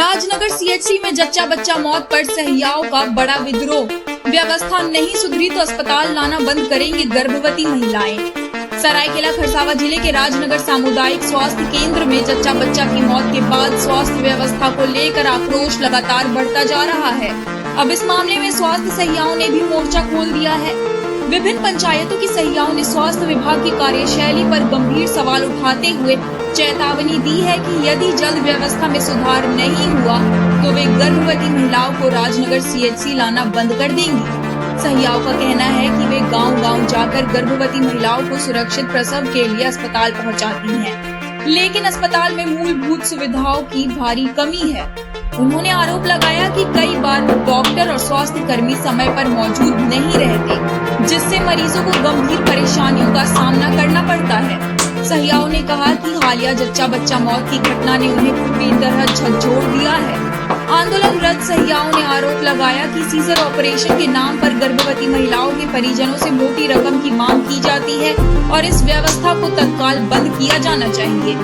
Rajnagar CHC में जच्चा बच्चा मौत पर सहियाओं का बड़ा विद्रोह। व्यवस्था नहीं सुधरी तो अस्पताल लाना बंद करेंगी गर्भवती महिलाएं। सरायकेला खरसावां जिले के राजनगर सामुदायिक स्वास्थ्य केंद्र में जच्चा बच्चा की मौत के बाद स्वास्थ्य व्यवस्था को लेकर आक्रोश लगातार बढ़ता जा रहा है। अब इस मामले में स्वास्थ्य सहियाओं ने भी मोर्चा खोल दिया है। विभिन्न पंचायतों की सहियाओं ने स्वास्थ्य विभाग की कार्यशैली पर गंभीर सवाल उठाते हुए चेतावनी दी है कि यदि जल्द व्यवस्था में सुधार नहीं हुआ तो वे गर्भवती महिलाओं को राजनगर सीएचसी लाना बंद कर देंगी। सहियाओं का कहना है कि वे गांव-गांव जाकर गर्भवती महिलाओं को सुरक्षित प्रसव के लिए अस्पताल पहुंचाती हैं, लेकिन अस्पताल में मूलभूत सुविधाओं की भारी कमी है। उन्होंने आरोप लगाया कि कई बार डॉक्टर और स्वास्थ्य कर्मी समय पर मौजूद नहीं रहते, जिससे मरीजों को गंभीर परेशानियों का सामना करना पड़ता है। सहियाओं ने कहा कि हालिया जच्चा बच्चा मौत की घटना ने उन्हें पूरी तरह झकझोर दिया है। आंदोलनरत सहियाओं ने आरोप लगाया कि सीजर ऑपरेशन के नाम पर गर्भवती महिलाओं के परिजनों से मोटी रकम की मांग की जाती है और इस व्यवस्था को तत्काल बंद किया जाना चाहिए।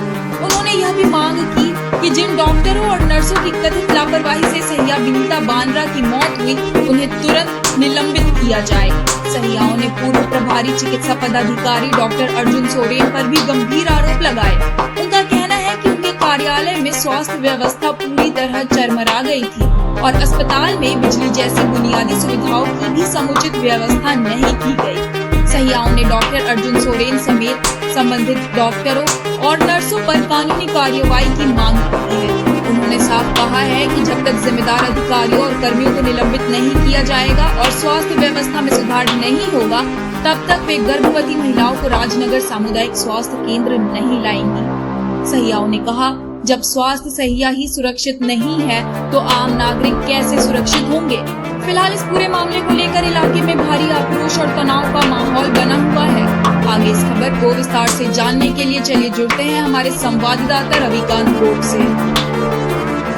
उन्होंने यह भी मांग की कि जिन डॉक्टरों और नर्सों की कथित लापरवाही से सहिया विनीता बांद्रा की मौत हुई, उन्हें तुरंत निलंबित किया जाए। सहियाओं ने पूर्व प्रभारी चिकित्सा पदाधिकारी डॉक्टर अर्जुन सोरेन पर भी गंभीर आरोप लगाए। उनका कहना है कि उनके कार्यालय में स्वास्थ्य व्यवस्था पूरी तरह चरमरा गई थी और अस्पताल में बिजली जैसी बुनियादी सुविधाओं की भी समुचित व्यवस्था नहीं की गई। सहियाओं ने डॉक्टर अर्जुन सोरेन समेत संबंधित डॉक्टरों और नर्सों पर कानूनी कार्रवाई की मांग की है। उन्होंने साफ कहा है कि जब तक जिम्मेदार अधिकारियों और कर्मियों को निलंबित नहीं किया जाएगा और स्वास्थ्य व्यवस्था में सुधार नहीं होगा, तब तक वे गर्भवती महिलाओं को राजनगर सामुदायिक स्वास्थ्य केंद्र नहीं लाएंगी। सहियाओं ने कहा, जब स्वास्थ्य सहिया ही सुरक्षित नहीं है तो आम नागरिक कैसे सुरक्षित होंगे। फिलहाल इस पूरे मामले को लेकर इलाके में भारी आक्रोश और तनाव का माहौल बना हुआ है। आगे इस खबर को विस्तार से जानने के लिए चलिए जुड़ते हैं हमारे संवाददाता रविकांत रोड से।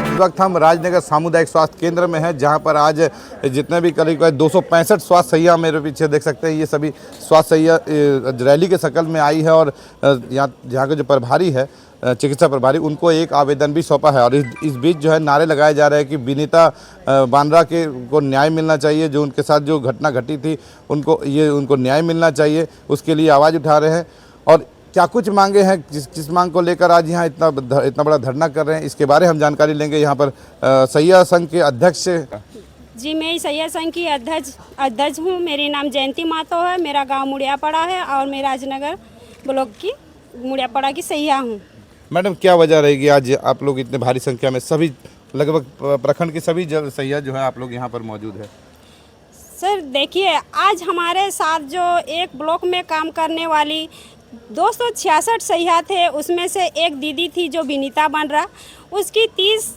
इस वक्त हम राजनगर सामुदायिक स्वास्थ्य केंद्र में हैं, जहां पर आज जितने भी करीब 265 स्वास्थ्य सहिया मेरे पीछे देख सकते हैं, ये सभी स्वास्थ्य सहिया रैली के शक्ल में आई है और यहाँ के जो प्रभारी है चिकित्सा प्रभारी, उनको एक आवेदन भी सौंपा है। और इस बीच जो है नारे लगाए जा रहे हैं कि विनीता बांद्रा को न्याय मिलना चाहिए। जो उनके साथ जो घटना घटी थी उनको न्याय मिलना चाहिए, उसके लिए आवाज़ उठा रहे हैं। और क्या कुछ मांगे हैं, किस मांग को लेकर आज यहाँ इतना बड़ा धरना कर रहे हैं, इसके बारे में हम जानकारी लेंगे यहाँ पर सहिया संघ के अध्यक्ष। जी, मैं सहिया संघ की अध्यक्ष हूँ। मेरी नाम जयंती मातो है। मेरा गांव मुड़ियापड़ा है और मैं राजनगर ब्लॉक की मुड़ियापड़ा की सहिया हूँ। मैडम, क्या वजह रहेगी आज आप लोग इतने भारी संख्या में, सभी लगभग प्रखंड के सभी सहिया जो है आप लोग यहाँ पर मौजूद है? सर देखिए, आज हमारे साथ जो एक ब्लॉक में काम करने वाली 266 सहिया थे, उसमें से एक दीदी थी जो विनीता बांद्रा, उसकी 30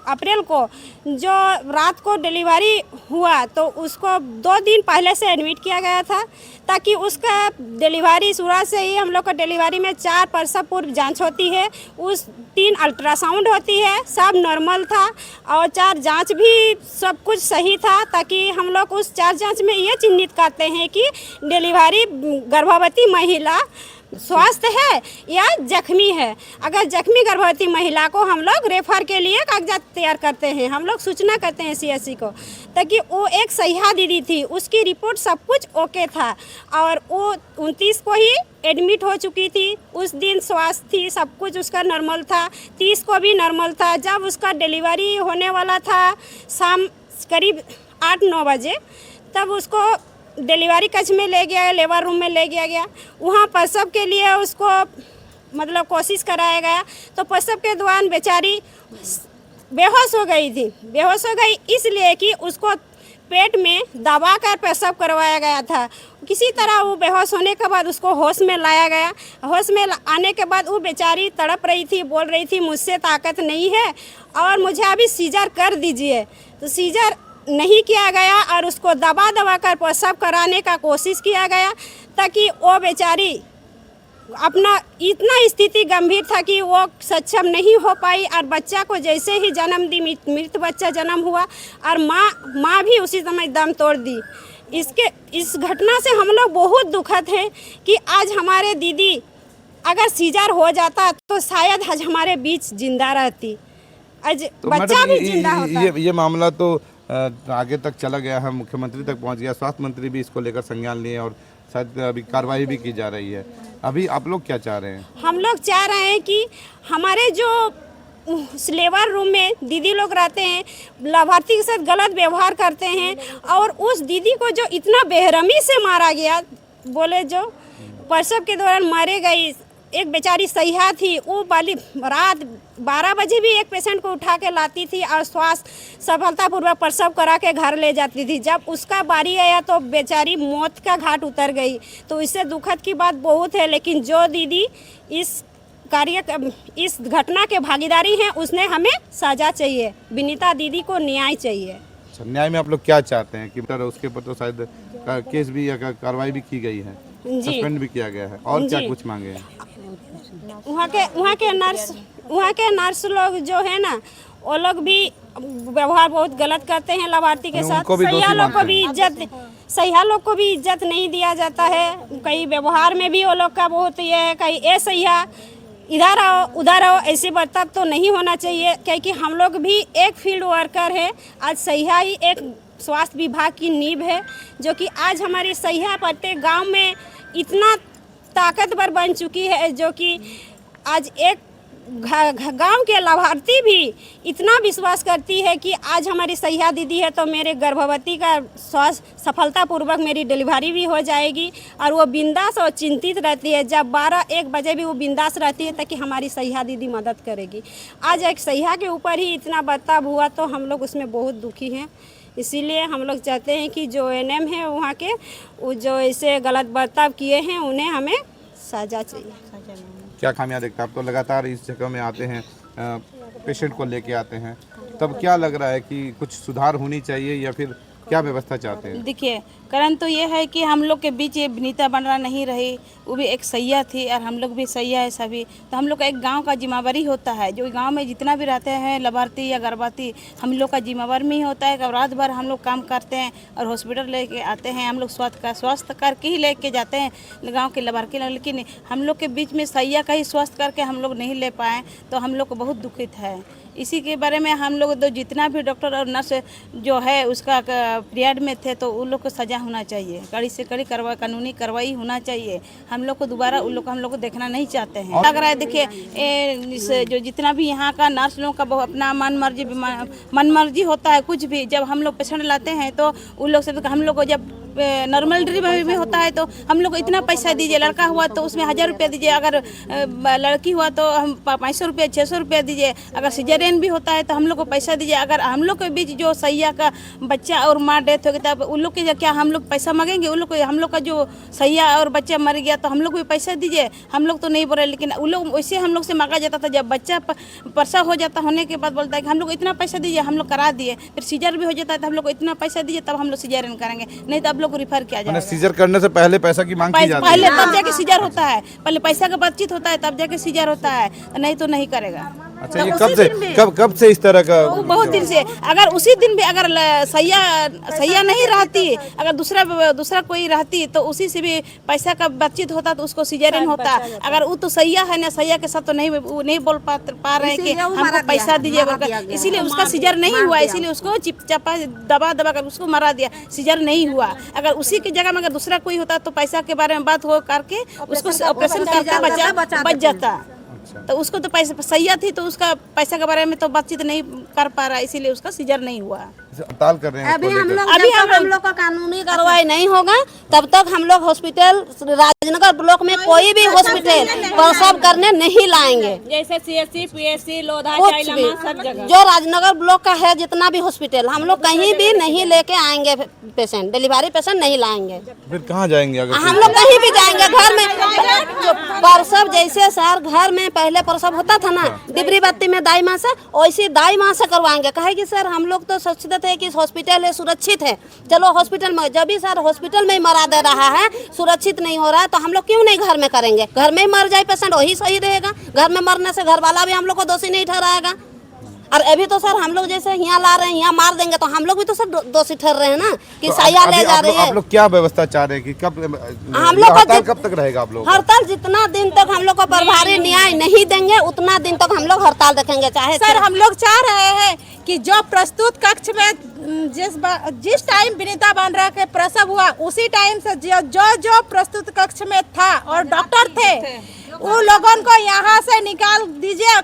अप्रैल को जो रात को डिलीवरी हुआ तो उसको 2 दिन पहले से एडमिट किया गया था, ताकि उसका डिलीवरी शुरू से ही हम लोग का डिलीवरी में 4 प्रसव पूर्व जांच होती है, उस 3 अल्ट्रासाउंड होती है, सब नॉर्मल था और 4 जांच भी सब कुछ सही था, ताकि हम लोग उस 4 जांच में ये चिन्हित करते हैं कि डिलीवरी गर्भवती महिला स्वस्थ है या जख्मी है। अगर जख्मी गर्भवती महिला को हम लोग रेफर के लिए कागजात तैयार करते हैं, हम लोग सूचना करते हैं सीएचसी को, ताकि वो एक सहिया दीदी थी, उसकी रिपोर्ट सब कुछ ओके था और वो 29 को ही एडमिट हो चुकी थी। उस दिन स्वास्थ्य थी, सब कुछ उसका नॉर्मल था, 30 को भी नॉर्मल था। जब उसका डिलीवरी होने वाला था शाम करीब 8-9 बजे, तब उसको डिलीवरी कक्ष में ले गया, लेबर रूम में ले गया। वहाँ प्रसव के लिए उसको मतलब कोशिश कराया गया, तो प्रसव के दौरान बेचारी बेहोश हो गई थी। बेहोश हो गई इसलिए कि उसको पेट में दबा कर प्रसव करवाया गया था। किसी तरह वो बेहोश होने के बाद उसको होश में लाया गया। होश में आने के बाद वो बेचारी तड़प रही थी, बोल रही थी मुझसे ताकत नहीं है और मुझे अभी सीजर कर दीजिए। तो सीजर नहीं किया गया और उसको दबा कर प्रसव कराने का कोशिश किया गया, ताकि वो बेचारी अपना इतना स्थिति गंभीर था कि वो सक्षम नहीं हो पाई और बच्चा को जैसे ही जन्म दी, मृत बच्चा जन्म हुआ और माँ भी उसी समय दम तोड़ दी। इस घटना से हम लोग बहुत दुखद हैं कि आज हमारे दीदी अगर सीजर हो जाता तो शायद आज हमारे बीच जिंदा रहती। आज तो बच्चा मैडम भी जिंदा होता है। ये मामला तो आगे तक चला गया है, मुख्यमंत्री तक पहुंच गया, स्वास्थ्य मंत्री भी इसको लेकर संज्ञान लिए और शायद अभी कार्रवाई भी की जा रही है। अभी आप लोग क्या चाह रहे हैं? हम लोग चाह रहे हैं कि हमारे जो लेबर रूम में दीदी लोग रहते हैं, लाभार्थी के साथ गलत व्यवहार करते हैं और उस दीदी को जो इतना बेरहमी से मारा गया, बोले जो प्रसव के दौरान मारे गई, एक बेचारी सहिया थी, वो वाली रात 12 बजे भी एक पेशेंट को उठा के लाती थी और स्वास्थ्य सफलतापूर्वक प्रसव करा के घर ले जाती थी। जब उसका बारी आया तो बेचारी मौत का घाट उतर गई। तो इससे दुखद की बात बहुत है, लेकिन जो दीदी इस घटना के भागीदारी हैं, उसने हमें सजा चाहिए। विनीता दीदी को न्याय चाहिए। अच्छा, न्याय में आप लोग क्या चाहते हैं कि उसके ऊपर तो शायद केस भी या कार्रवाई भी की गई है, सस्पेंड भी किया गया है, और क्या कुछ मांगे हैं? वहाँ के नर्स लोग जो है ना, वो लोग भी व्यवहार बहुत गलत करते हैं लाभार्थी के साथ। सहिया लोग को भी इज्जत नहीं दिया जाता है। कई व्यवहार में भी वो लोग का बहुत ये है, कहीं ए सहिया इधर आओ उधर आओ, ऐसे बर्ताव तो नहीं होना चाहिए, क्योंकि हम लोग भी एक फील्ड वर्कर है। आज सहिया ही एक स्वास्थ्य विभाग की नींव है, जो कि आज हमारी सहिया प्रत्येक गांव में इतना ताकतवर बन चुकी है, जो कि आज एक गांव के लाभार्थी भी इतना विश्वास करती है कि आज हमारी सहिया दीदी है तो मेरे गर्भवती का स्वास्थ्य सफलतापूर्वक मेरी डिलीवरी भी हो जाएगी, और वो बिंदास और चिंतित रहती है। जब 12-1 बजे भी वो बिंदास रहती है ताकि हमारी सहिया दीदी मदद करेगी। आज एक सहिया के ऊपर ही इतना बर्ताव हुआ तो हम लोग उसमें बहुत दुखी हैं। इसीलिए हम लोग चाहते हैं कि जो एनएम है वहाँ के, वो जो ऐसे गलत बर्ताव किए हैं उन्हें हमें सजा चाहिए। क्या खामियां देखते हैं आप? तो लगातार इस जगह में आते हैं, पेशेंट को लेके आते हैं, तब क्या लग रहा है कि कुछ सुधार होनी चाहिए या फिर क्या व्यवस्था चाहते हैं? देखिए, कारण तो ये है कि हम लोग के बीच ये विनीता बनरा नहीं रही, वो भी एक सैया थी और हम लोग भी सैया है सभी। तो हम लोग का एक गांव का जिम्मेवारी होता है, जो गांव में जितना भी रहते हैं लाभार्थी या गर्भवती, हम लोग का जिम्मेवारी में ही होता है कि रात भर हम लोग काम करते हैं और हॉस्पिटल लेके आते हैं। हम लोग स्वास्थ्य करके ही लेके जाते हैं गाँव के लाभार्थी, लेकिन हम लोग के बीच में सैया का ही स्वास्थ्य करके हम लोग नहीं ले पाए, तो हम लोग को बहुत दुखित है। इसी के बारे में हम लोग तो जितना भी डॉक्टर और नर्स जो है उसका पीरियड में थे, तो उन लोग को सजा होना चाहिए, कड़ी से कड़ी कानूनी कार्रवाई होना चाहिए। हम लोग को दोबारा उन लोग को हम लोग को देखना नहीं चाहते हैं। लग रहा है देखिए, जो जितना भी यहाँ का नर्स लोगों का बहुत अपना मन मर्जी होता है। कुछ भी जब हम लोग पेशेंट लाते हैं तो उन लोग से हम लोग को जब नॉर्मल डिलीवरी में होता है तो हम लोग को इतना पैसा दीजिए, लड़का हुआ तो उसमें 1000 रुपया दीजिए, अगर लड़की हुआ तो हम 500 रुपया 600 रुपया दीजिए, अगर सिजेरियन भी होता है तो हम लोग को पैसा दीजिए। अगर हम लोग के बीच जो सैया का बच्चा और माँ डेथ हो गई तब उन लोग के क्या हम लोग पैसा मांगेंगे? उन लोग को हम लोग का जो सैया और बच्चा मर गया तो हम लोग को भी पैसा दीजिए। हम लोग तो नहीं बोल रहे, लेकिन उन लोग वैसे हम लोग से मांगा जाता था। जब बच्चा प्रसव हो जाता होने के बाद बोलता है कि हम लोग को इतना पैसा दीजिए, हम लोग करा दिए। फिर सीजर भी हो जाता है तो हम लोग को इतना पैसा दीजिए, तब हम लोग सिजेरियन करेंगे, नहीं तो आप लोग को रिफर किया जाएगा। सीजर करने से पहले पैसा की मांग की जाती है, पहले तब जाके सीजर होता है, पहले पैसा का बातचीत होता है तब जाके सीजर होता है, नहीं तो नहीं करेगा। अच्छा, ये कब से इस तरह का? बहुत दिन से। अगर उसी दिन भी अगर सैया नहीं रहती, अगर दूसरा कोई रहती तो उसी से भी पैसा का बातचीत होता तो उसको सिजेरियन होता। अगर वो तो सैया है ना, सैया के साथ तो नहीं बोल पा रहे कि हमको पैसा दीजिए, इसीलिए उसका सिजर नहीं हुआ, इसीलिए उसको चिपचापा दबा कर उसको मरा दिया, सिजर नहीं हुआ। अगर उसी की जगह में अगर दूसरा कोई होता तो पैसा के बारे में बात हो करके उसको ऑपरेशन करके बच जाता। तो उसको तो पैसा सैया थी तो उसका पैसा के बारे में तो बातचीत नहीं कर पा रहा, इसीलिए उसका सिजर नहीं हुआ। हड़ताल कर रहे हैं अभी हम लोग का कानूनी कार्रवाई नहीं होगा तब तक हम लोग हॉस्पिटल राजनगर ब्लॉक में कोई भी हॉस्पिटल प्रसव करने नहीं लाएंगे। जैसे CSC, PSC, लोधा, सब जगह जो राजनगर ब्लॉक का है जितना भी हॉस्पिटल, हम लोग कहीं भी नहीं लेके आएंगे पेशेंट, डिलीवरी पेशेंट नहीं लाएंगे। फिर कहाँ जाएंगे? अगर हम लोग कहीं भी जाएंगे, घर में जो प्रसव जैसे सर घर में पहले प्रसव होता था ना डिबरी बत्ती में दाई माँ से, वैसे दाई माँ से करवाएंगे। कहेगी सर हम लोग तो सोचते थे कि हॉस्पिटल है सुरक्षित है, चलो हॉस्पिटल में, जब भी सर हॉस्पिटल में ही मरा दे रहा है, सुरक्षित नहीं हो रहा है, तो हम लोग क्यों नहीं घर में करेंगे? घर में ही मर जाए पेशेंट, वही सही रहेगा। घर में मरने से घर वाला भी हम लोग को दोषी नहीं ठहराएगा। और अभी तो सर हम लोग जैसे यहाँ ला रहे हैं, यहाँ मार देंगे तो हम लोग भी तो सर दोषी ठहर रहे हैं ना कि तो सैया ले जा रही है। आप लोग क्या व्यवस्था चाह रहे हैं कि कब हम लोग हड़ताल कब तक रहेगा आप लोग? हड़ताल जितना दिन तक हम लोग को प्रभारी न्याय नहीं देंगे उतना दिन तक हम लोग हड़ताल रखेंगे। चाहे सर हम लोग चाह रहे हैं कि जो प्रस्तुत कक्ष में जिस टाइम विनीता बांद्रा के प्रसव हुआ उसी टाइम से जो प्रस्तुत कक्ष में था और डॉक्टर थे उन लोगों को यहाँ से निकाल दीजिए।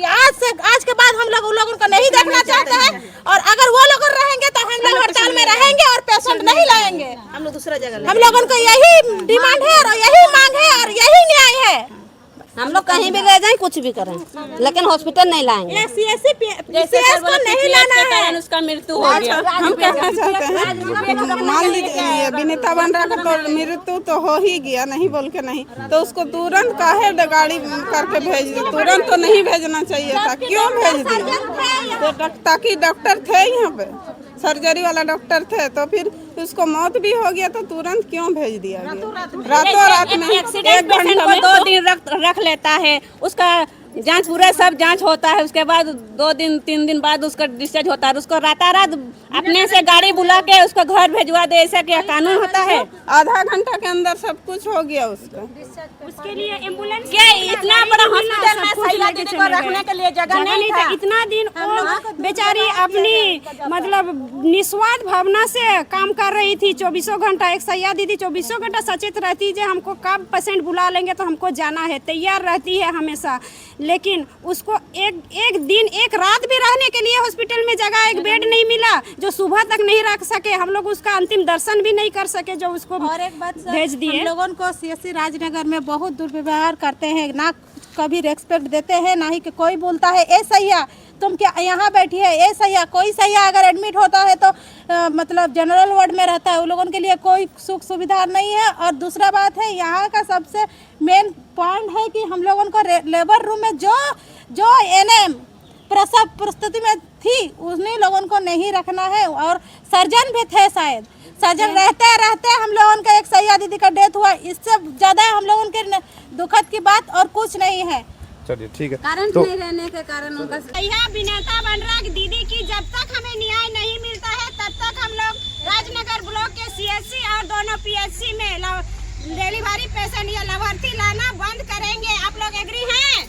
आज के बाद हम लोग उन लोगों को नहीं देखना चाहते हैं और अगर वो लोग रहेंगे तो हम लोग हड़ताल में रहेंगे और पेशेंट नहीं लाएंगे। हम लोग दूसरा जगह हम लोगों को यही डिमांड है और यही मांग है और यही न्याय है। हम लोग कहीं भी ले जाएं कुछ भी करें लेकिन हॉस्पिटल नहीं लाएंगे। सीएस को नहीं लाना है। उसका मृत्यु हो गया। हम कहना चाहते हैं मान लीजिए विनीता बांद्रा का तो मृत्यु तो हो ही गया, नहीं बोल के नहीं, तो उसको तुरंत काहे गाड़ी करके भेज दिया? तुरंत तो नहीं भेजना चाहिए था, क्यों भेज दिया? तो ताकि डॉक्टर थे यहाँ पे, सर्जरी वाला डॉक्टर थे, तो फिर उसको मौत भी हो गया तो तुरंत क्यों भेज दिया गया? रातों रात में एक्सीडेंट पेशेंट को 2 दिन रख लेता है, उसका जांच पूरा सब जांच होता है, उसके बाद 2 दिन 3 दिन बाद उसका डिस्चार्ज होता है। उसको रात अपने से गाड़ी बुला के उसको घर भेजवा दे, ऐसा क्या कानून होता है? आधा घंटा के अंदर सब कुछ हो गया उसका। उसके लिए एम्बुलेंस क्या इतना बड़ा हॉस्पिटल में सैया दीदी को रखने के लिए जगह नहीं था? इतना दिन वो बेचारी अपनी मतलब निस्वार्थ भावना से काम कर रही थी 24 घंटा। एक सैया दीदी 24 घंटा सचेत रहती है हमको कब पेशेंट बुला लेंगे तो हमको जाना है, तैयार रहती है हमेशा। लेकिन उसको एक दिन एक रात भी रहने के लिए हॉस्पिटल में जगह एक बेड नहीं मिला, जो सुबह तक नहीं रख सके। हम लोग उसका अंतिम दर्शन भी नहीं कर सके जो उसको और एक बात सर, भेज दिए। हम लोगों को सीएससी राजनगर में बहुत दुर्व्यवहार करते हैं, ना कभी रेस्पेक्ट देते हैं ना ही कि कोई बोलता है ए सैया तुम क्या यहाँ बैठी है, ए सैया। कोई सैया अगर एडमिट होता है तो मतलब जनरल वार्ड में रहता है, उन लोगों के लिए कोई सुख सुविधा नहीं है। और दूसरा बात है यहाँ का सबसे मेन पॉइंट है कि हम लोगों को लेबर रूम में जो एनएम प्रसव प्रस्तुति में थी उन्हीं लोगों को नहीं रखना है। और सर्जन भी थे, शायद सर्जन रहते हम लोगों का एक सैया दीदी का डेथ हुआ, इससे ज्यादा हम लोगों के दुखद की बात और कुछ नहीं है। चलिए ठीक है। कारण तो नहीं रहने के कारण उनका विनीता बांद्रा दीदी की जब तक हमें न्याय नहीं मिलता है तब तक हम लोग राजनगर ब्लॉक के सीएससी और दोनों पीएचसी में डिलीवरी पेशेंट या लाभार्थी लाना बंद करेंगे। आप लोग एग्री हैं?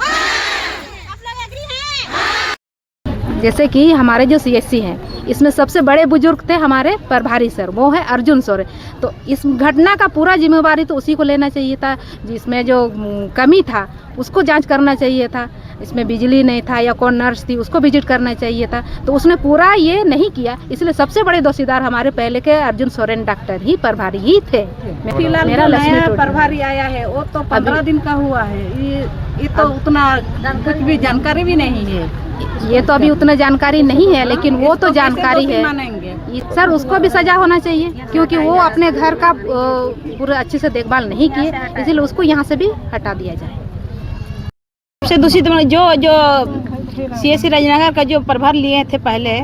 आप लोग एग्री हैं? जैसे कि हमारे जो सीएससी हैं इसमें सबसे बड़े बुजुर्ग थे हमारे प्रभारी सर, वो है अर्जुन सर। तो इस घटना का पूरा जिम्मेवारी तो उसी को लेना चाहिए था। जिसमें जो कमी था उसको जांच करना चाहिए था। इसमें बिजली नहीं था या कौन नर्स थी उसको विजिट करना चाहिए था, तो उसने पूरा ये नहीं किया। इसलिए सबसे बड़े दोषीदार हमारे पहले के अर्जुन सोरेन डॉक्टर ही प्रभारी ही थे। फिलहाल मेरा नया प्रभारी आया है, वो तो 15 दिन का हुआ है। ये तो उतना कुछ भी जानकारी भी नहीं है। ये तो अभी उतना जानकारी नहीं है, लेकिन वो तो जानकारी है सर। उसको भी सजा होना चाहिए क्योंकि वो अपने घर का पूरा अच्छे से देखभाल नहीं किए, इसलिए उसको यहाँ से भी हटा दिया जाए। सबसे दूषित जो सीएससी राजनगर का जो प्रभार लिए थे पहले,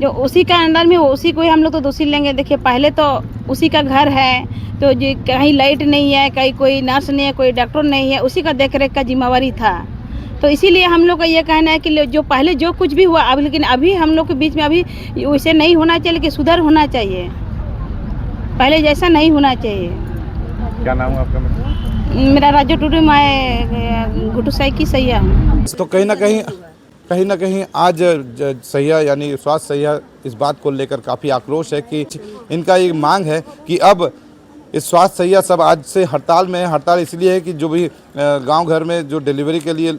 जो उसी का अंडर में उसी को ही हम लोग तो दोषी लेंगे। देखिए पहले तो उसी का घर है, तो जो कहीं लाइट नहीं है, कहीं कोई नर्स नहीं है, कोई डॉक्टर नहीं है, उसी का देखरेख का जिम्मेवारी था। तो इसीलिए हम लोग का ये कहना है कि जो पहले जो कुछ भी हुआ अब, लेकिन अभी हम लोग के बीच में अभी वैसे नहीं होना चाहिए, लेकिन सुधार होना चाहिए। पहले जैसा नहीं होना चाहिए। क्या नाम है आपका? मेरा राजू टूडू, मैं घुटू साई की सैया हूँ। तो कहीं ना कहीं आज सैया यानी स्वास्थ्य सैया इस बात को लेकर काफ़ी आक्रोश है कि इनका ये मांग है कि अब इस स्वास्थ्य सैया सब आज से हड़ताल में है। हड़ताल इसलिए है कि जो भी गांव घर में जो डिलीवरी के लिए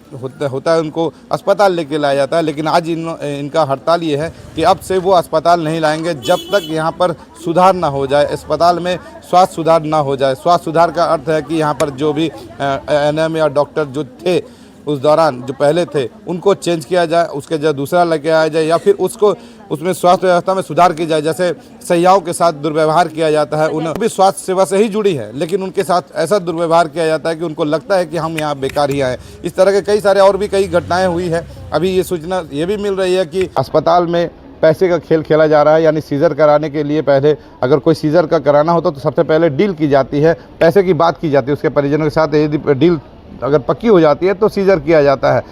होता है उनको अस्पताल लेके लाया जाता है, लेकिन आज इनका हड़ताल ये है कि अब से वो अस्पताल नहीं लाएंगे जब तक यहाँ पर सुधार ना हो जाए, अस्पताल में स्वास्थ्य सुधार ना हो जाए। स्वास्थ्य सुधार का अर्थ है कि यहाँ पर जो भी एनएम या डॉक्टर जो थे उस दौरान जो पहले थे उनको चेंज किया जाए, उसके जगह दूसरा लेके आया जाए, या फिर उसमें स्वास्थ्य व्यवस्था में सुधार की जाए। जैसे सैयाओं के साथ दुर्व्यवहार किया जाता है, उन्हें भी स्वास्थ्य सेवा से ही जुड़ी है, लेकिन उनके साथ ऐसा दुर्व्यवहार किया जाता है कि उनको लगता है कि हम यहाँ बेकार ही आए। इस तरह के कई सारे और भी कई घटनाएं हुई है। अभी ये सूचना ये भी मिल रही है कि अस्पताल में पैसे का खेल खेला जा रहा है, यानी सीजर कराने के लिए पहले अगर कोई सीजर का कराना होता तो सबसे पहले डील की जाती है, पैसे की बात की जाती है उसके परिजनों के साथ। यदि डील अगर पक्की हो जाती है तो सीजर किया जाता है।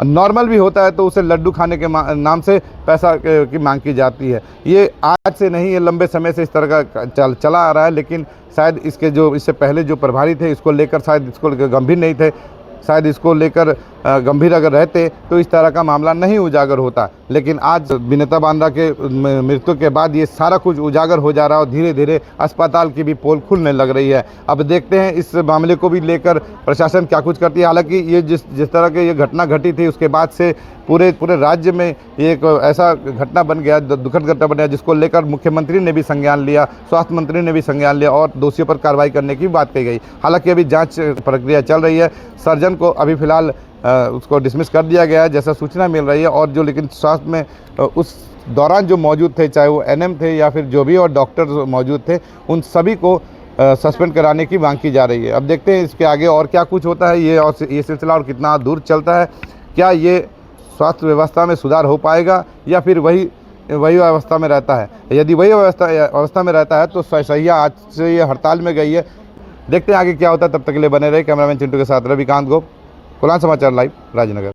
नॉर्मल भी होता है तो उसे लड्डू खाने के नाम से पैसा की मांग की जाती है। ये आज से नहीं, ये लंबे समय से इस तरह का चला आ रहा है, लेकिन शायद इससे पहले जो प्रभारी थे इसको लेकर शायद इसको गंभीर नहीं थे। शायद इसको लेकर गंभीर अगर रहते तो इस तरह का मामला नहीं उजागर होता। लेकिन आज विनीता बांद्रा के मृत्यु के बाद ये सारा कुछ उजागर हो जा रहा है और धीरे धीरे अस्पताल की भी पोल खुलने लग रही है। अब देखते हैं इस मामले को भी लेकर प्रशासन क्या कुछ करती है। हालांकि ये जिस तरह की ये घटना घटी थी उसके बाद से पूरे राज्य में ये एक ऐसा घटना बन गया, दुखद घटना बन गया, जिसको लेकर मुख्यमंत्री ने भी संज्ञान लिया, स्वास्थ्य मंत्री ने भी संज्ञान लिया और दोषियों पर कार्रवाई करने की बात कही गई। हालांकि अभी जांच प्रक्रिया चल रही है। सर्जन को अभी फिलहाल उसको डिसमिस कर दिया गया है जैसा सूचना मिल रही है। और जो लेकिन स्वास्थ्य में उस दौरान जो मौजूद थे, चाहे वो एनएम थे या फिर जो भी और डॉक्टर मौजूद थे, उन सभी को सस्पेंड कराने की मांग की जा रही है। अब देखते हैं इसके आगे और क्या कुछ होता है, ये सिलसिला और कितना दूर चलता है। क्या ये स्वास्थ्य व्यवस्था में सुधार हो पाएगा या फिर वही अवस्था में रहता है। यदि वही अवस्था में रहता है तो सहिया आज से ये हड़ताल में गई है। देखते हैं आगे क्या होता है। तब तक के लिए बने रहे। कैमरामैन चिंटू के साथ रविकांत गोप, कोलान समाचार लाइव, राजनगर।